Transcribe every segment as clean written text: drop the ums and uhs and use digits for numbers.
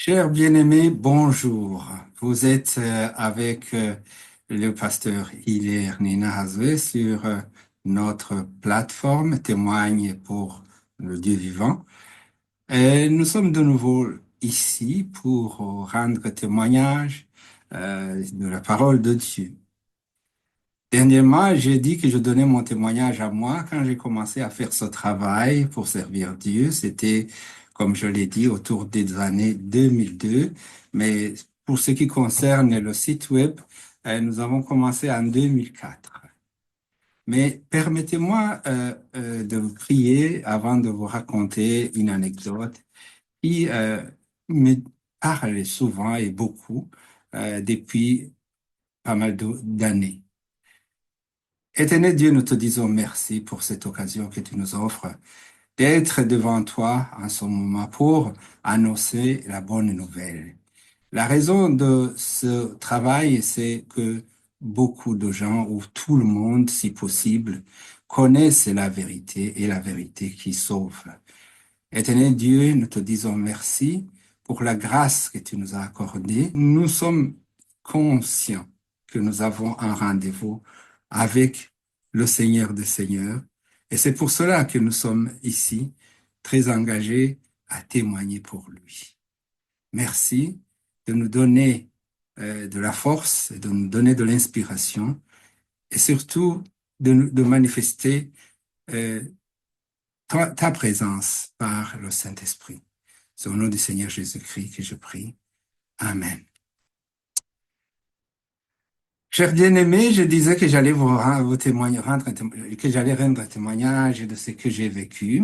Cher bien-aimé, bonjour. Vous êtes avec le pasteur Hilaire Nina Hazwe sur notre plateforme Témoigne pour le Dieu vivant. Et nous sommes de nouveau ici pour rendre témoignage de la parole de Dieu. Dernièrement, j'ai dit que je donnais mon témoignage à moi quand j'ai commencé à faire ce travail pour servir Dieu. C'était, comme je l'ai dit, autour des années 2002. Mais pour ce qui concerne le site web, nous avons commencé en 2004. Mais permettez-moi de vous prier avant de vous raconter une anecdote qui me parle souvent et beaucoup depuis pas mal d'années. Éternel Dieu, nous te disons merci pour cette occasion que tu nous offres d'être devant toi en ce moment pour annoncer la bonne nouvelle. La raison de ce travail, c'est que beaucoup de gens, ou tout le monde, si possible, connaissent la vérité et la vérité qui sauve. Éternel Dieu, nous te disons merci pour la grâce que tu nous as accordée. Nous sommes conscients que nous avons un rendez-vous avec le Seigneur des Seigneurs. Et c'est pour cela que nous sommes ici, très engagés à témoigner pour lui. Merci de nous donner de la force, de nous donner de l'inspiration et surtout de manifester euh, ta présence par le Saint-Esprit. C'est au nom du Seigneur Jésus-Christ que je prie. Amen. Chers bien-aimés, je disais que j'allais vous témoigner, que j'allais rendre un témoignage de ce que j'ai vécu.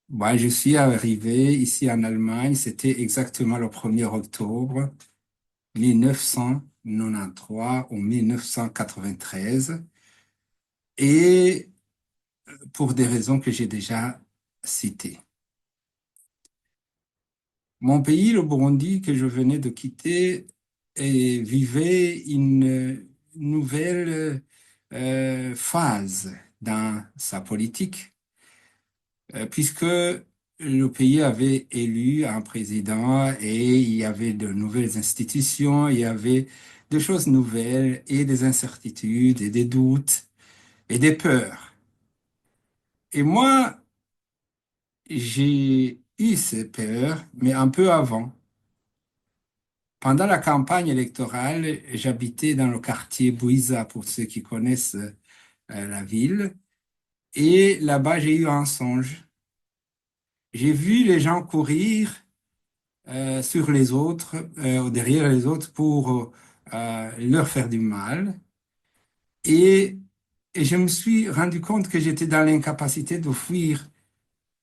Moi, je suis arrivé ici en Allemagne, c'était exactement le 1er octobre 1993 ou 1993, et pour des raisons que j'ai déjà citées. Mon pays, le Burundi, que je venais de quitter, vivait une nouvelle phase dans sa politique, puisque le pays avait élu un président et il y avait de nouvelles institutions, il y avait des choses nouvelles et des incertitudes et des doutes et des peurs. Et moi, j'ai eu ces peurs, mais un peu avant. Pendant la campagne électorale, j'habitais dans le quartier Bouiza, pour ceux qui connaissent la ville. Et là-bas, j'ai eu un songe. J'ai vu les gens courir sur les autres, derrière les autres, pour leur faire du mal. Et, et je me suis rendu compte que j'étais dans l'incapacité de fuir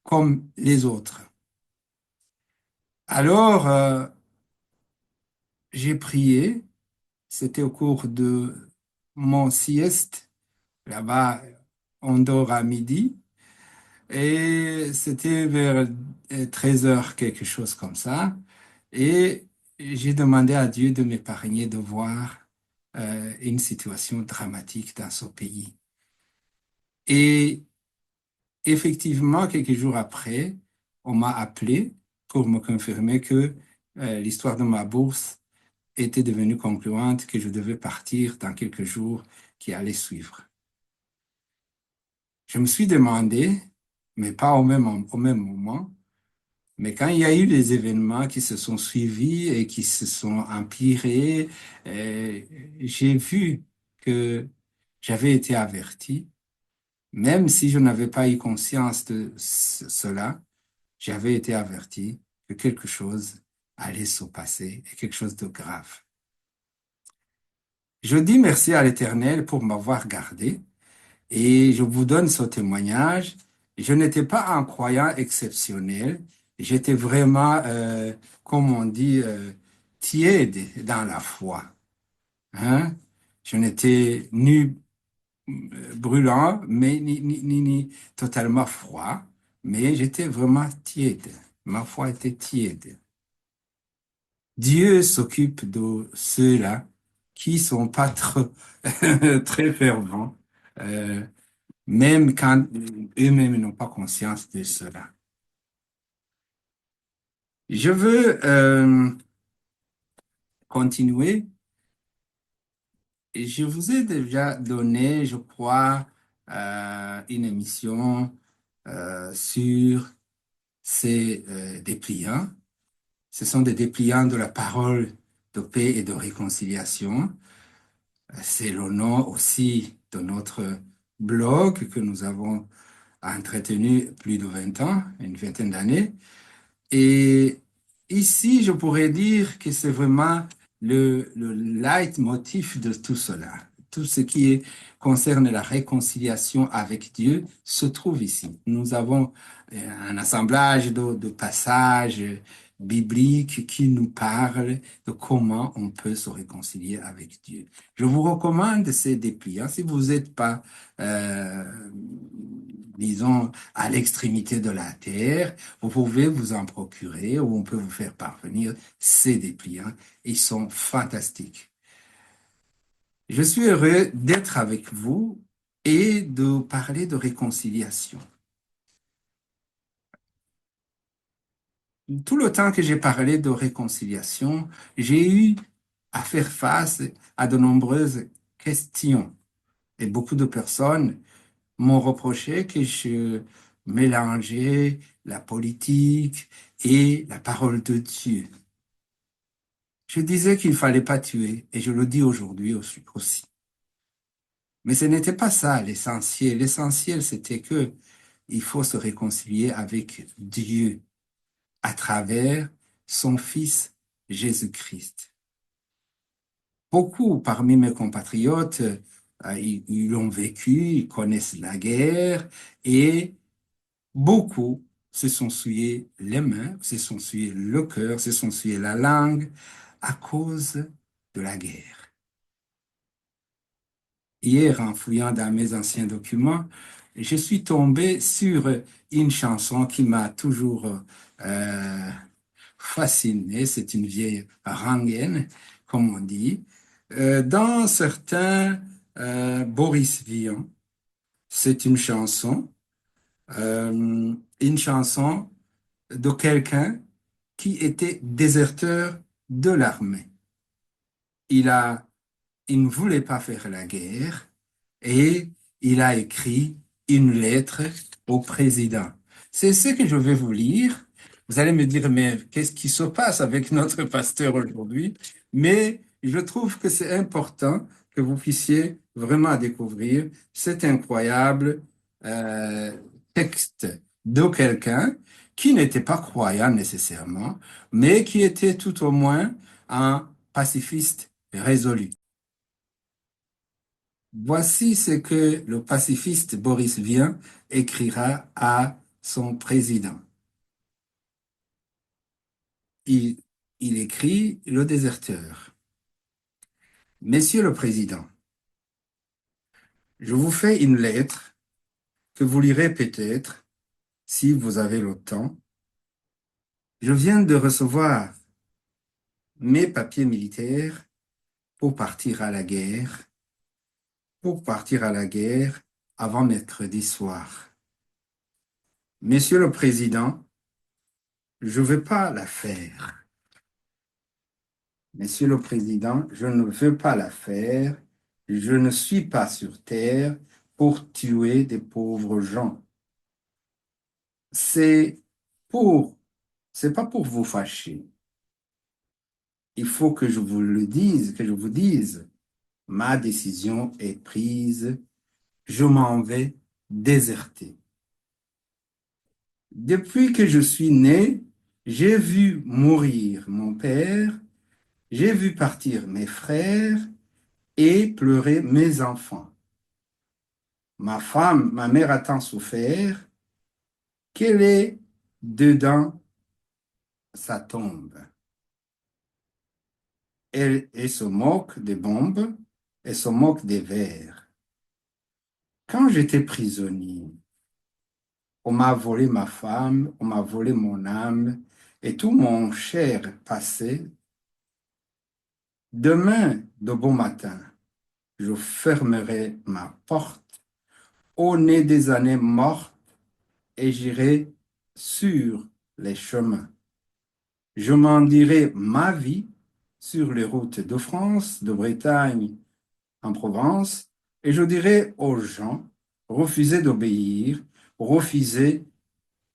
comme les autres. Alors, j'ai prié. C'était au cours de mon sieste. Là-bas, on dort à midi. Et c'était vers 13 heures, quelque chose comme ça. Et j'ai demandé à Dieu de m'épargner de voir une situation dramatique dans ce pays. Et effectivement, quelques jours après, on m'a appelé pour me confirmer que l'histoire de ma bourse était devenue concluante, que je devais partir dans quelques jours qui allaient suivre. Je me suis demandé, mais pas au même moment, mais quand il y a eu les événements qui se sont suivis et qui se sont empirés, euh, j'ai vu que j'avais été averti, même si je n'avais pas eu conscience de cela, j'avais été averti que quelque chose allait se passer et quelque chose de grave. Je dis merci à l'Éternel pour m'avoir gardé. Et je vous donne ce témoignage. Je n'étais pas un croyant exceptionnel. J'étais vraiment, comme on dit, tiède dans la foi. Hein? Je n'étais ni brûlant, mais ni totalement froid. Mais j'étais vraiment tiède. Ma foi était tiède. Dieu s'occupe de ceux-là qui sont pas trop, très fervents. Euh, Même quand eux-mêmes n'ont pas conscience de cela. Je veux continuer. Et je vous ai déjà donné, je crois, une émission sur ces dépliants. Ce sont des dépliants de la parole de paix et de réconciliation. C'est le nom aussi de notre blog que nous avons entretenu plus de 20 ans, une vingtaine d'années. Et ici, je pourrais dire que c'est vraiment le leitmotiv de tout cela. Tout ce concerne la réconciliation avec Dieu se trouve ici. Nous avons un assemblage de passages bibliques qui nous parlent de comment on peut se réconcilier avec Dieu. Je vous recommande ces dépliants. Si vous n'êtes pas, disons, à l'extrémité de la terre, vous pouvez vous en procurer ou on peut vous faire parvenir ces dépliants. Ils sont fantastiques. Je suis heureux d'être avec vous et de parler de réconciliation. Tout le temps que j'ai parlé de réconciliation, j'ai eu à faire face à de nombreuses questions. Et beaucoup de personnes m'ont reproché que je mélangeais la politique et la parole de Dieu. Je disais qu'il ne fallait pas tuer, et je le dis aujourd'hui aussi. Mais ce n'était pas ça l'essentiel. L'essentiel, c'était que il faut se réconcilier avec Dieu à travers son Fils Jésus-Christ. Beaucoup parmi mes compatriotes, ils l'ont vécu, ils connaissent la guerre, et beaucoup se sont souillés les mains, se sont souillés le cœur, se sont souillés la langue à cause de la guerre. Hier, en fouillant dans mes anciens documents, je suis tombé sur une chanson qui m'a toujours euh, fasciné. C'est une vieille rengaine, comme on dit. Dans certains Boris Vian, c'est une chanson de quelqu'un qui était déserteur de l'armée. Il a il ne voulait pas faire la guerre et il a écrit une lettre au président. C'est ce que je vais vous lire. Vous allez me dire, mais qu'est-ce qui se passe avec notre pasteur aujourd'hui? Mais je trouve que c'est important que vous puissiez vraiment découvrir cet incroyable euh, texte de quelqu'un qui n'était pas croyant nécessairement, mais qui était tout au moins un pacifiste résolu. Voici ce que le pacifiste Boris Vian écrira à son président. Il, il écrit le déserteur. Monsieur le Président, je vous fais une lettre que vous lirez peut-être si vous avez le temps. Je viens de recevoir mes papiers militaires pour partir à la guerre, pour partir à la guerre avant mercredi soir. Monsieur le Président, je ne veux pas la faire. Monsieur le Président, je ne veux pas la faire. Je ne suis pas sur terre pour tuer des pauvres gens. C'est pour, c'est pas pour vous fâcher. Il faut que je vous le dise, que je vous dise, ma décision est prise. Je m'en vais déserter. Depuis que je suis né, j'ai vu mourir mon père, j'ai vu partir mes frères et pleurer mes enfants. Ma femme, ma mère a tant souffert qu'elle est dedans sa tombe. Elle se moque des bombes, elle se moque des vers. Quand j'étais prisonnier, on m'a volé ma femme, on m'a volé mon âme et tout mon cher passé. Demain, de bon matin, je fermerai ma porte au nez des années mortes et j'irai sur les chemins. Je m'en dirai ma vie sur les routes de France, de Bretagne en Provence, et je dirai aux gens, refusez d'obéir, refusez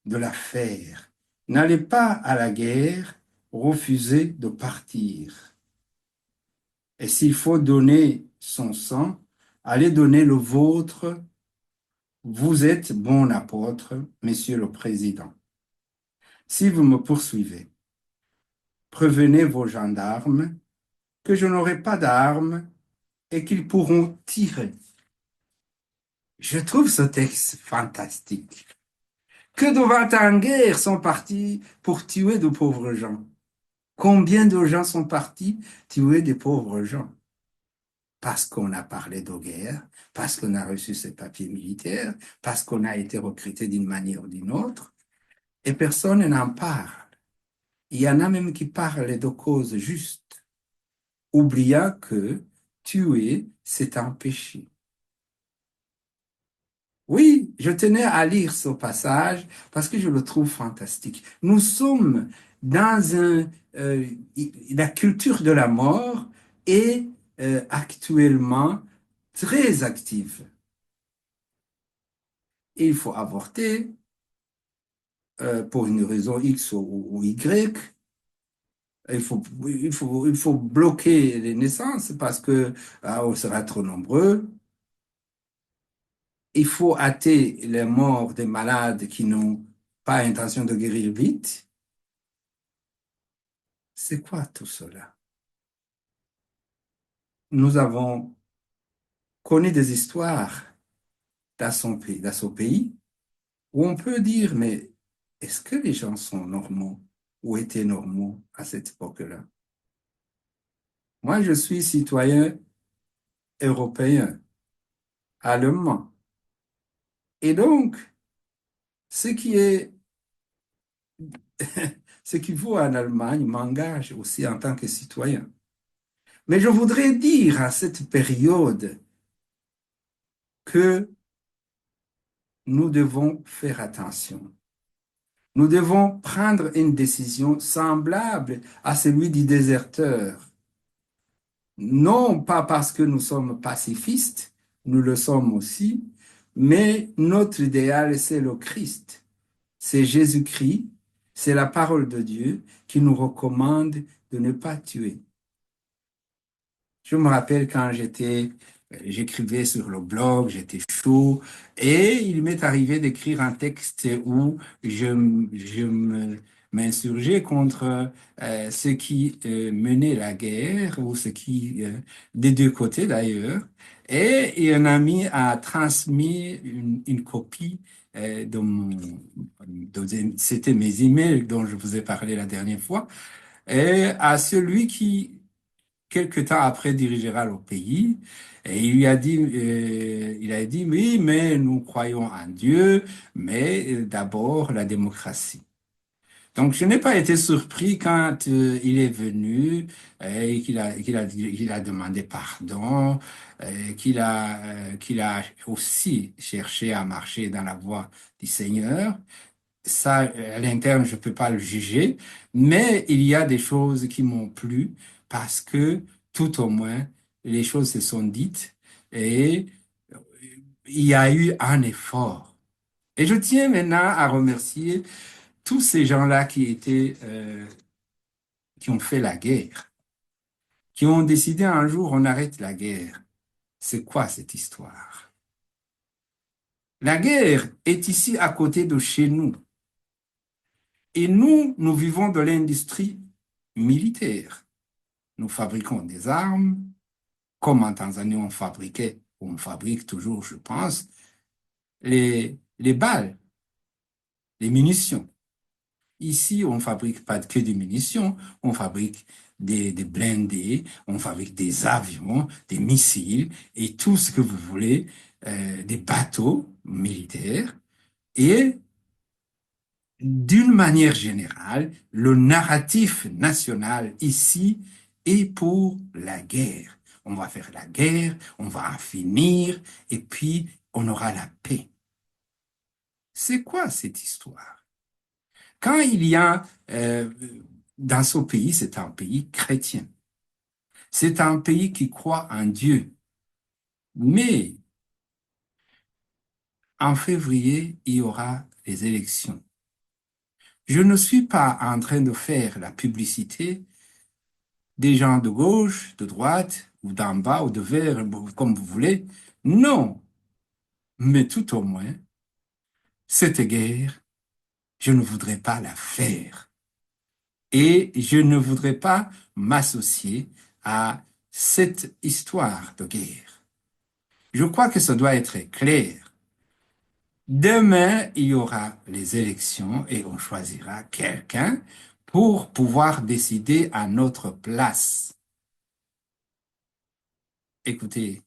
de la faire. N'allez pas à la guerre, refusez de partir. Et s'il faut donner son sang, allez donner le vôtre. Vous êtes bon apôtre, Monsieur le Président. Si vous me poursuivez, prévenez vos gendarmes que je n'aurai pas d'armes et qu'ils pourront tirer. Je trouve ce texte fantastique. Que de 20 en guerre sont partis pour tuer de pauvres gens. Combien de gens sont partis tuer des pauvres gens? Parce qu'on a parlé de guerre, parce qu'on a reçu ces papiers militaires, parce qu'on a été recruté d'une manière ou d'une autre, et personne n'en parle. Il y en a même qui parlent de causes justes, oubliant que tuer, c'est un péché. Oui, je tenais à lire ce passage parce que je le trouve fantastique. Nous sommes dans la culture de la mort est actuellement très active. Et il faut avorter pour une raison X ou Y. Il faut bloquer les naissances parce que on sera trop nombreux. Il faut hâter les morts des malades qui n'ont pas intention de guérir vite. C'est quoi tout cela? Nous avons connu des histoires dans ce pays où on peut dire, mais est-ce que les gens sont normaux ou étaient normaux à cette époque-là? Moi, je suis citoyen européen, allemand. Et donc, ce qui est, ce qui vaut en Allemagne m'engage aussi en tant que citoyen. Mais je voudrais dire à cette période que nous devons faire attention. Nous devons prendre une décision semblable à celui du déserteur. Non pas parce que nous sommes pacifistes, nous le sommes aussi, mais notre idéal, c'est le Christ. C'est Jésus-Christ, c'est la parole de Dieu qui nous recommande de ne pas tuer. Je me rappelle quand j'écrivais sur le blog, j'étais chaud, et il m'est arrivé d'écrire un texte où m'insurgeais contre ceux qui menaient la guerre, ou ceux qui, des deux côtés d'ailleurs, et un ami a transmis une copie c'était mes emails dont je vous ai parlé la dernière fois, et à celui qui quelque temps après dirigera le pays. Et il a dit, oui, mais nous croyons en Dieu, mais d'abord la démocratie. Donc, je n'ai pas été surpris quand il est venu et qu'il a demandé pardon, qu'il a aussi cherché à marcher dans la voie du Seigneur. Ça, à l'interne, je peux pas le juger, mais il y a des choses qui m'ont plu parce que, tout au moins, les choses se sont dites et il y a eu un effort. Et je tiens maintenant à remercier tous ces gens-là qui ont fait la guerre, qui ont décidé un jour, on arrête la guerre. C'est quoi cette histoire? La guerre est ici à côté de chez nous. Et nous vivons de l'industrie militaire. Nous fabriquons des armes, comme en Tanzanie on fabrique toujours, je pense, les balles, les munitions. Ici, on fabrique pas que des munitions, on fabrique des blindés, on fabrique des avions, des missiles et tout ce que vous voulez, des bateaux militaires. Et d'une manière générale, le narratif national ici est pour la guerre. On va faire la guerre, on va en finir, et puis on aura la paix. C'est quoi cette histoire? Quand il y a dans ce pays, c'est un pays chrétien. C'est un pays qui croit en Dieu. Mais en février, il y aura les élections. Je ne suis pas en train de faire la publicité des gens de gauche, de droite, ou d'en bas, ou de vers, comme vous voulez. Non, mais tout au moins, cette guerre, je ne voudrais pas la faire. Et je ne voudrais pas m'associer à cette histoire de guerre. Je crois que ça doit être clair. Demain, il y aura les élections et on choisira quelqu'un pour pouvoir décider à notre place. Écoutez,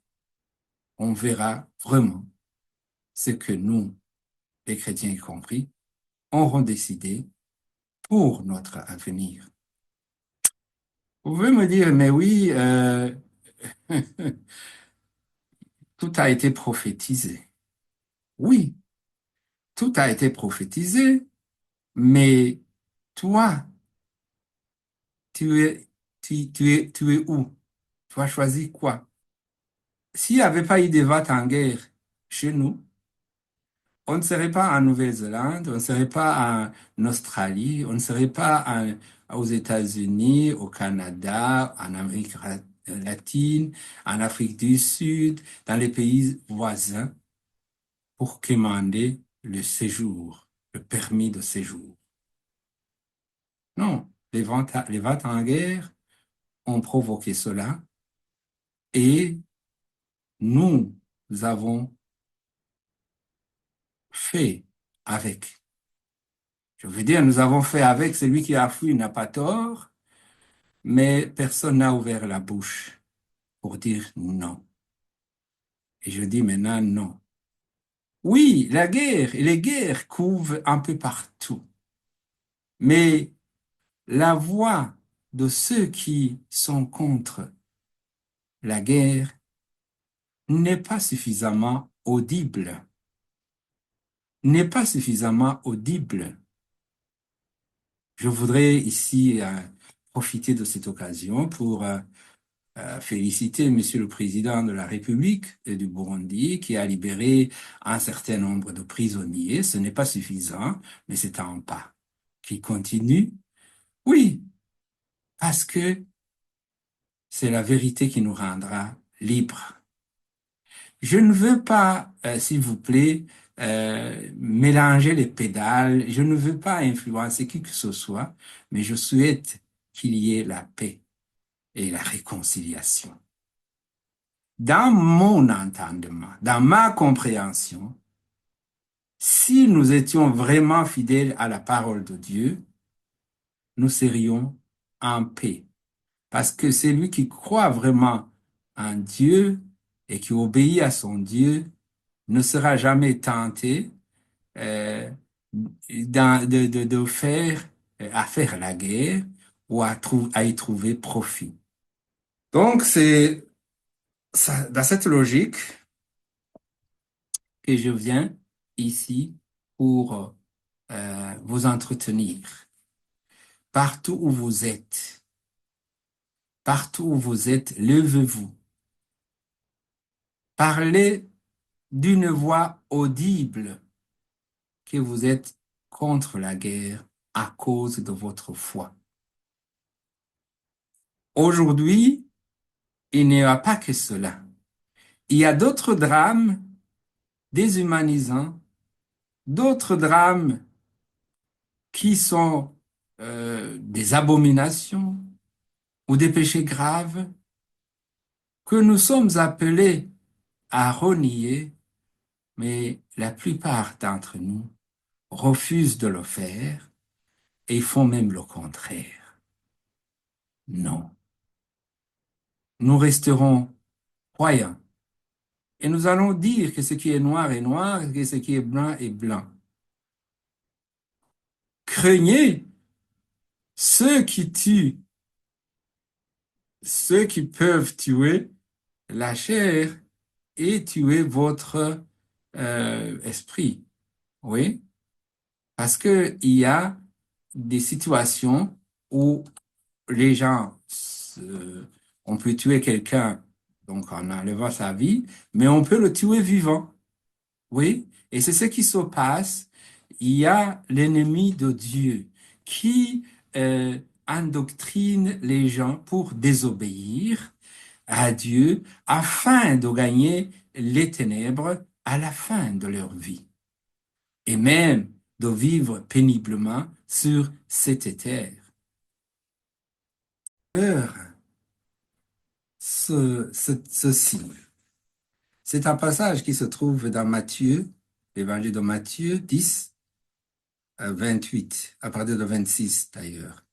on verra vraiment ce que nous, les chrétiens y compris, aurons décidé pour notre avenir. Vous pouvez me dire, mais oui, tout a été prophétisé. Oui, tout a été prophétisé, mais toi, tu es, tu es où? Tu as choisi quoi? S'il n'y avait pas eu de vote en guerre chez nous, on ne serait pas en Nouvelle-Zélande, on ne serait pas en Australie, on ne serait pas aux États-Unis, au Canada, en Amérique latine, en Afrique du Sud, dans les pays voisins, pour commander le séjour, le permis de séjour. Non, les ventes en guerre ont provoqué cela et nous avons fait avec. Je veux dire, nous avons fait avec, celui qui a fui n'a pas tort, mais personne n'a ouvert la bouche pour dire non. Et je dis maintenant non. Oui, la guerre et les guerres couvrent un peu partout, mais la voix de ceux qui sont contre la guerre n'est pas suffisamment audible, n'est pas suffisamment audible. Je voudrais ici profiter de cette occasion pour féliciter Monsieur le Président de la République du Burundi qui a libéré un certain nombre de prisonniers. Ce n'est pas suffisant, mais c'est un pas qui continue. Oui, parce que c'est la vérité qui nous rendra libres. Je ne veux pas, s'il vous plaît, mélanger les pédales. Je ne veux pas influencer qui que ce soit, mais je souhaite qu'il y ait la paix et la réconciliation. Dans mon entendement, dans ma compréhension, si nous étions vraiment fidèles à la parole de Dieu, nous serions en paix. Parce que celui qui croit vraiment en Dieu et qui obéit à son Dieu ne sera jamais tenté de faire, à faire la guerre ou à y trouver profit. Donc, c'est dans cette logique que je viens ici pour vous entretenir. Partout où vous êtes, levez-vous. Parlez d'une voix audible que vous êtes contre la guerre à cause de votre foi. Aujourd'hui, il n'y a pas que cela. Il y a d'autres drames déshumanisants, d'autres drames qui sont des abominations ou des péchés graves que nous sommes appelés à renier, mais la plupart d'entre nous refusent de le faire et font même le contraire. Non, nous resterons croyants et nous allons dire que ce qui est noir est noir et que ce qui est blanc est blanc. Craignez ceux qui tuent, ceux qui peuvent tuer la chair et tuer votre esprit. Oui, parce que il y a des situations où les gens, on peut tuer quelqu'un, donc en enlevant sa vie, mais on peut le tuer vivant. Oui, et c'est ce qui se passe. Il y a l'ennemi de Dieu qui endoctrine les gens pour désobéir à Dieu afin de gagner les ténèbres à la fin de leur vie et même de vivre péniblement sur cette terre. Peur, ceci. C'est un passage qui se trouve dans Matthieu, l'évangile de Matthieu 10, 28, à partir de 26 d'ailleurs.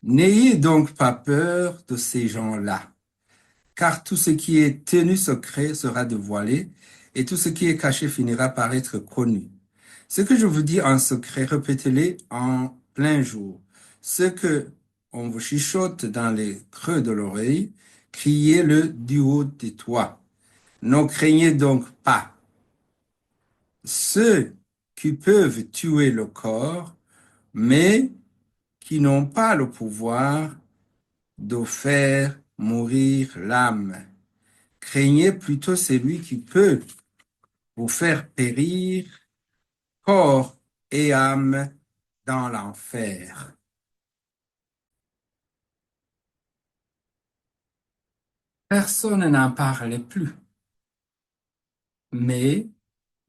N'ayez donc pas peur de ces gens-là, car tout ce qui est tenu secret sera dévoilé, et tout ce qui est caché finira par être connu. Ce que je vous dis en secret, répétez-le en plein jour. Ce que on vous chuchote dans les creux de l'oreille, criez-le du haut des toits. Ne craignez donc pas ceux qui peuvent tuer le corps, mais qui n'ont pas le pouvoir de faire mourir l'âme. Craignez plutôt celui qui peut vous faire périr corps et âme dans l'enfer. Personne n'en parlait plus, mais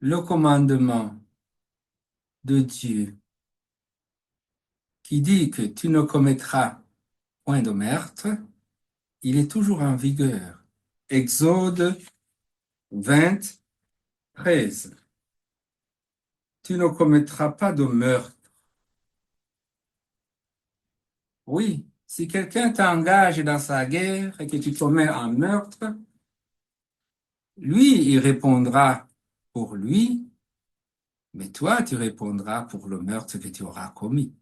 le commandement de Dieu qui dit que tu ne commettras point de meurtre, il est toujours en vigueur. Exode 20, 13. Tu ne commettras pas de meurtre. Oui, si quelqu'un t'engage dans sa guerre et que tu commets un meurtre, lui, il répondra pour lui, mais toi, tu répondras pour le meurtre que tu auras commis.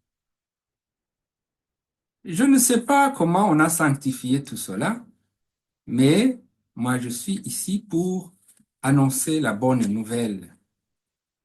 Je ne sais pas comment on a sanctifié tout cela, mais moi, je suis ici pour annoncer la bonne nouvelle.